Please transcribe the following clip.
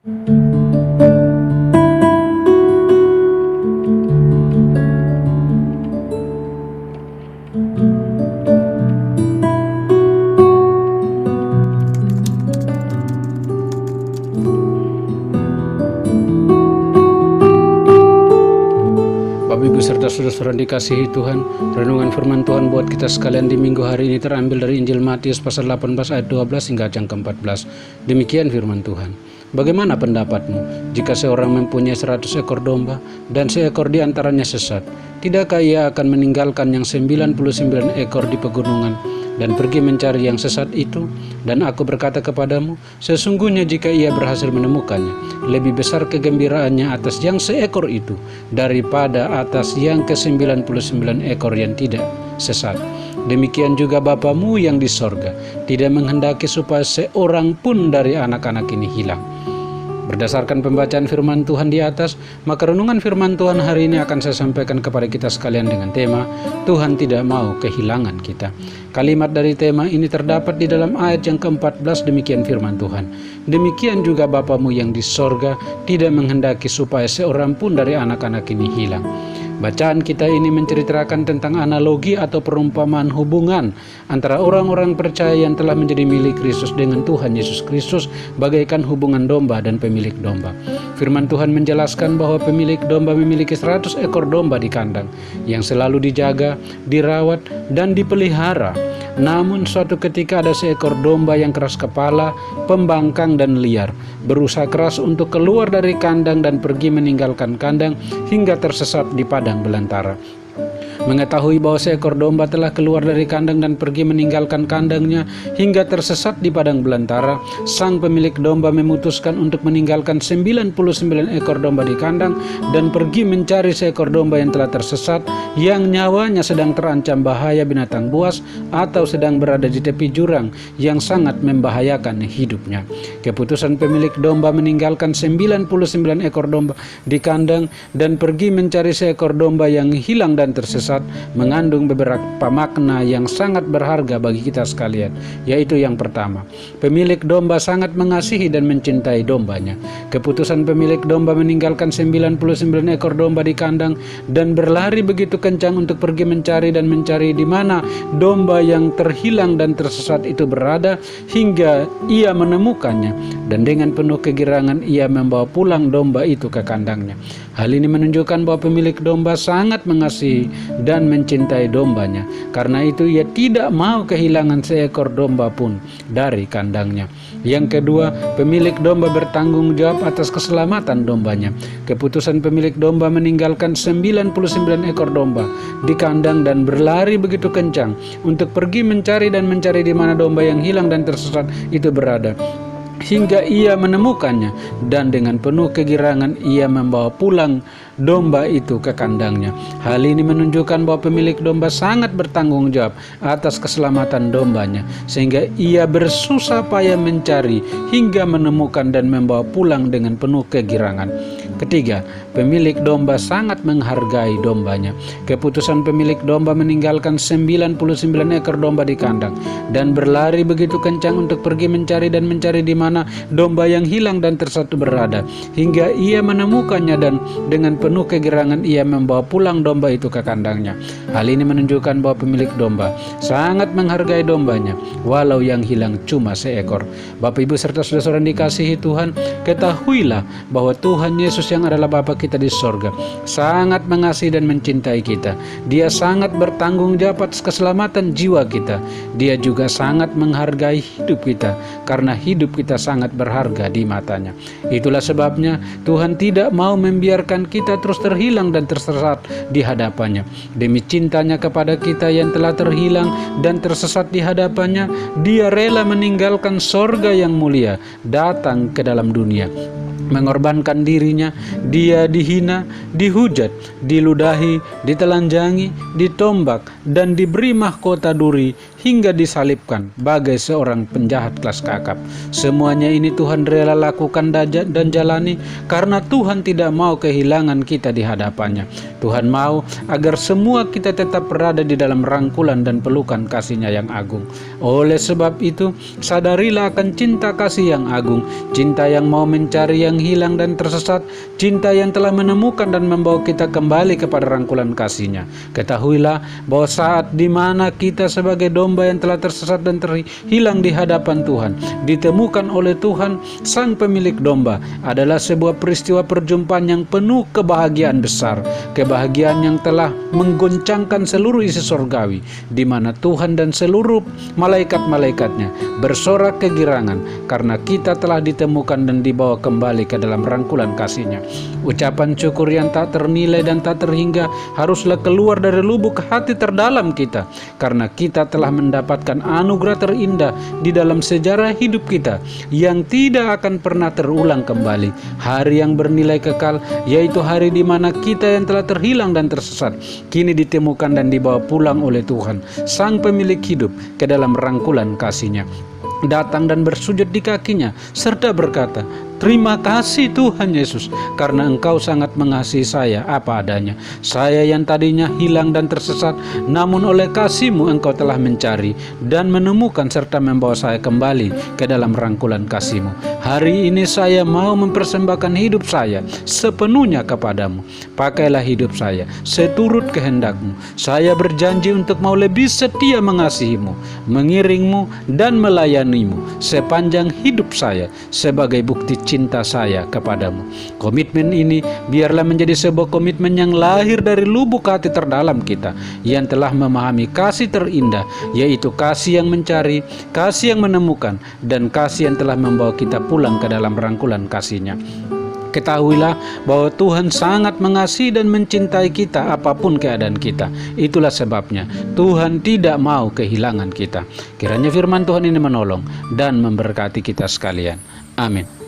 Bapak Ibu serta saudara-saudara dikasihi Tuhan, renungan firman Tuhan buat kita sekalian di minggu hari ini terambil dari Injil Matius pasal 18 ayat 12 hingga yang ke-14. Demikian firman Tuhan. Bagaimana pendapatmu jika seorang mempunyai 100 ekor domba dan seekor di antaranya sesat? Tidakkah ia akan meninggalkan yang 99 ekor di pegunungan dan pergi mencari yang sesat itu? Dan aku berkata kepadamu, sesungguhnya jika ia berhasil menemukannya, lebih besar kegembiraannya atas yang seekor itu daripada atas yang ke-99 ekor yang tidak sesat. Demikian juga Bapamu yang di sorga tidak menghendaki supaya seorang pun dari anak-anak ini hilang. Berdasarkan pembacaan firman Tuhan di atas, maka renungan firman Tuhan hari ini akan saya sampaikan kepada kita sekalian dengan tema Tuhan tidak mau kehilangan kita. Kalimat dari tema ini terdapat di dalam ayat yang ke-14. Demikian firman Tuhan. Demikian juga Bapamu yang di sorga tidak menghendaki supaya seorang pun dari anak-anak ini hilang. Bacaan kita ini menceritakan tentang analogi atau perumpamaan hubungan antara orang-orang percaya yang telah menjadi milik Kristus dengan Tuhan Yesus Kristus bagaikan hubungan domba dan pemilik domba. Firman Tuhan menjelaskan bahwa pemilik domba memiliki 100 ekor domba di kandang yang selalu dijaga, dirawat, dan dipelihara. Namun suatu ketika ada seekor domba yang keras kepala, pembangkang dan liar, berusaha keras untuk keluar dari kandang dan pergi meninggalkan kandang hingga tersesat di padang belantara. Mengetahui bahwa seekor domba telah keluar dari kandang dan pergi meninggalkan kandangnya hingga tersesat di padang belantara, sang pemilik domba memutuskan untuk meninggalkan 99 ekor domba di kandang dan pergi mencari seekor domba yang telah tersesat, yang nyawanya sedang terancam bahaya binatang buas atau sedang berada di tepi jurang yang sangat membahayakan hidupnya. Keputusan pemilik domba meninggalkan 99 ekor domba di kandang dan pergi mencari seekor domba yang hilang dan tersesat mengandung beberapa makna yang sangat berharga bagi kita sekalian, yaitu yang pertama, pemilik domba sangat mengasihi dan mencintai dombanya. Keputusan pemilik domba meninggalkan 99 ekor domba di kandang dan berlari begitu kencang untuk pergi mencari di mana domba yang terhilang dan tersesat itu berada hingga ia menemukannya, dan dengan penuh kegirangan ia membawa pulang domba itu ke kandangnya. Hal ini menunjukkan bahwa pemilik domba sangat mengasihi dan mencintai dombanya. Karena itu ia tidak mau kehilangan seekor domba pun dari kandangnya. Yang kedua, pemilik domba bertanggung jawab atas keselamatan dombanya. Keputusan pemilik domba meninggalkan 99 ekor domba di kandang dan berlari begitu kencang untuk pergi mencari di mana domba yang hilang dan tersesat itu berada hingga ia menemukannya, dan dengan penuh kegirangan ia membawa pulang domba itu ke kandangnya. Hal ini menunjukkan bahwa pemilik domba sangat bertanggung jawab atas keselamatan dombanya, sehingga ia bersusah payah mencari hingga menemukan dan membawa pulang dengan penuh kegirangan. Ketiga, pemilik domba sangat menghargai dombanya. Keputusan pemilik domba meninggalkan 99 ekor domba di kandang dan berlari begitu kencang untuk pergi mencari di mana domba yang hilang dan tersesat berada hingga ia menemukannya, dan dengan penuh kegirangan ia membawa pulang domba itu ke kandangnya. Hal ini menunjukkan bahwa pemilik domba sangat menghargai dombanya walau yang hilang cuma seekor. Bapak Ibu serta saudara-saudara dikasihi Tuhan, ketahuilah bahwa Tuhan Yesus yang adalah Bapa kita di sorga sangat mengasihi dan mencintai kita. Dia sangat bertanggung jawab atas keselamatan jiwa kita. Dia juga sangat menghargai hidup kita karena hidup kita sangat berharga di matanya. Itulah sebabnya Tuhan tidak mau membiarkan kita terus terhilang dan tersesat di hadapannya. Demi cintanya kepada kita yang telah terhilang dan tersesat di hadapannya, Dia rela meninggalkan sorga yang mulia, datang ke dalam dunia, mengorbankan dirinya. Dia dihina, dihujat, diludahi, ditelanjangi, ditombak, dan diberi mahkota duri hingga disalibkan bagai seorang penjahat kelas kakap. Semuanya ini Tuhan rela lakukan dan jalani karena Tuhan tidak mau kehilangan kita di hadapannya. Tuhan mau agar semua kita tetap berada di dalam rangkulan dan pelukan kasih-Nya yang agung. Oleh sebab itu, sadarilah akan cinta kasih yang agung, cinta yang mau mencari yang yang hilang dan tersesat, cinta yang telah menemukan dan membawa kita kembali kepada rangkulan kasih-Nya. Ketahuilah bahwa saat di mana kita sebagai domba yang telah tersesat dan terhilang di hadapan Tuhan, ditemukan oleh Tuhan Sang Pemilik domba, adalah sebuah peristiwa perjumpaan yang penuh kebahagiaan besar, kebahagiaan yang telah menggoncangkan seluruh isi surgawi, di mana Tuhan dan seluruh malaikat-malaikatnya bersorak kegirangan karena kita telah ditemukan dan dibawa kembali ke dalam rangkulan kasih-Nya. Ucapan syukur yang tak ternilai dan tak terhingga haruslah keluar dari lubuk hati terdalam kita, karena kita telah mendapatkan anugerah terindah di dalam sejarah hidup kita yang tidak akan pernah terulang kembali. Hari yang bernilai kekal, yaitu hari di mana kita yang telah terhilang dan tersesat kini ditemukan dan dibawa pulang oleh Tuhan Sang Pemilik hidup ke dalam rangkulan kasih-Nya. Datang dan bersujud di kaki-Nya serta berkata, "Terima kasih Tuhan Yesus, karena Engkau sangat mengasihi saya apa adanya. Saya yang tadinya hilang dan tersesat, namun oleh kasih-Mu Engkau telah mencari dan menemukan serta membawa saya kembali ke dalam rangkulan kasih-Mu. Hari ini saya mau mempersembahkan hidup saya sepenuhnya kepadamu. Pakailah hidup saya seturut kehendak-Mu. Saya berjanji untuk mau lebih setia mengasihi-Mu, mengiring-Mu dan melayani-Mu sepanjang hidup saya sebagai bukti cinta saya kepadamu." Komitmen ini biarlah menjadi sebuah komitmen yang lahir dari lubuk hati terdalam kita, yang telah memahami kasih terindah, yaitu kasih yang mencari, kasih yang menemukan, dan kasih yang telah membawa kita pulang ke dalam rangkulan kasih-Nya. Ketahuilah bahwa Tuhan sangat mengasihi dan mencintai kita apapun keadaan kita. Itulah sebabnya Tuhan tidak mau kehilangan kita. Kiranya firman Tuhan ini menolong dan memberkati kita sekalian. Amin.